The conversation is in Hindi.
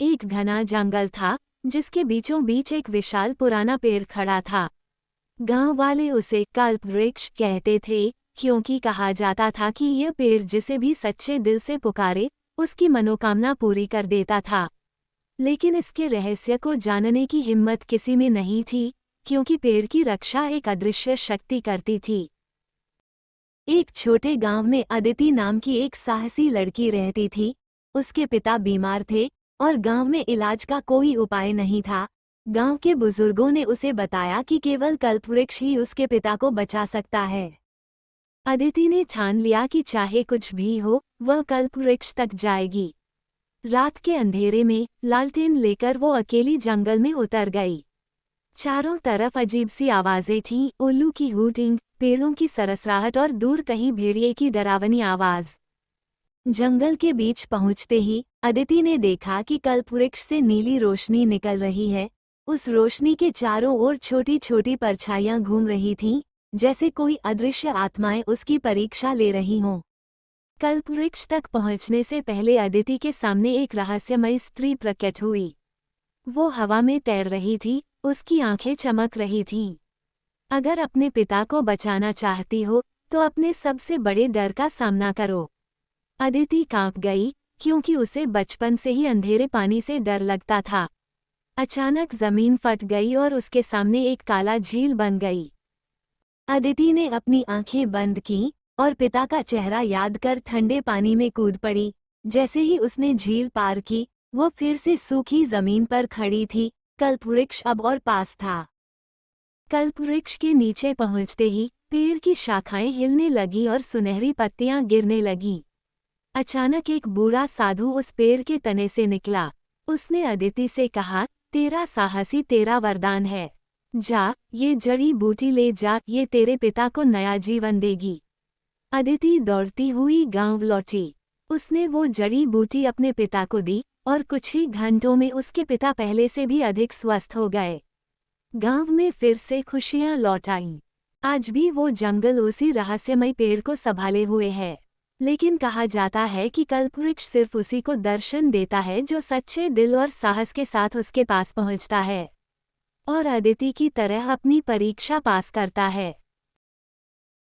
एक घना जंगल था जिसके बीचों बीच एक विशाल पुराना पेड़ खड़ा था। गांव वाले उसे कल्प वृक्ष कहते थे, क्योंकि कहा जाता था कि यह पेड़ जिसे भी सच्चे दिल से पुकारे उसकी मनोकामना पूरी कर देता था। लेकिन इसके रहस्य को जानने की हिम्मत किसी में नहीं थी, क्योंकि पेड़ की रक्षा एक अदृश्य शक्ति करती थी। एक छोटे गांव में अदिति नाम की एक साहसी लड़की रहती थी। उसके पिता बीमार थे और गांव में इलाज का कोई उपाय नहीं था। गांव के बुजुर्गों ने उसे बताया कि केवल कल्पवृक्ष ही उसके पिता को बचा सकता है। अदिति ने ठान लिया कि चाहे कुछ भी हो, वह कल्पवृक्ष तक जाएगी। रात के अंधेरे में लालटेन लेकर वो अकेली जंगल में उतर गई। चारों तरफ अजीब सी आवाजें थीं, उल्लू की हूटिंग, पेड़ों की सरसराहट और दूर कहीं भेड़िए की डरावनी आवाज। जंगल के बीच पहुंचते ही अदिति ने देखा कि कल्पवृक्ष से नीली रोशनी निकल रही है। उस रोशनी के चारों ओर छोटी छोटी परछाइयां घूम रही थीं, जैसे कोई अदृश्य आत्माएं उसकी परीक्षा ले रही हों। कल्पवृक्ष तक पहुंचने से पहले अदिति के सामने एक रहस्यमयी स्त्री प्रकट हुई। वो हवा में तैर रही थी, उसकी आंखें चमक रही थीं। अगर अपने पिता को बचाना चाहती हो तो अपने सबसे बड़े डर का सामना करो। अदिति कांप गई, क्योंकि उसे बचपन से ही अंधेरे पानी से डर लगता था। अचानक जमीन फट गई और उसके सामने एक काला झील बन गई। अदिति ने अपनी आंखें बंद कीं और पिता का चेहरा याद कर ठंडे पानी में कूद पड़ी। जैसे ही उसने झील पार की, वो फिर से सूखी जमीन पर खड़ी थी। कल्पवृक्ष अब और पास था। कल्पवृक्ष के नीचे पहुंचते ही पेड़ की शाखाएं हिलने लगी और सुनहरी पत्तियां गिरने लगीं। अचानक एक बूढ़ा साधु उस पेड़ के तने से निकला। उसने अदिति से कहा, तेरा साहस ही तेरा वरदान है। जा, ये जड़ी बूटी ले जा, ये तेरे पिता को नया जीवन देगी। अदिति दौड़ती हुई गांव लौटी। उसने वो जड़ी बूटी अपने पिता को दी और कुछ ही घंटों में उसके पिता पहले से भी अधिक स्वस्थ हो गए। गांव में फिर से खुशियां लौट आईं। आज भी वो जंगल उसी रहस्यमय पेड़ को संभाले हुए है। लेकिन कहा जाता है कि कल्पवृक्ष सिर्फ उसी को दर्शन देता है जो सच्चे दिल और साहस के साथ उसके पास पहुंचता है और अदिति की तरह अपनी परीक्षा पास करता है।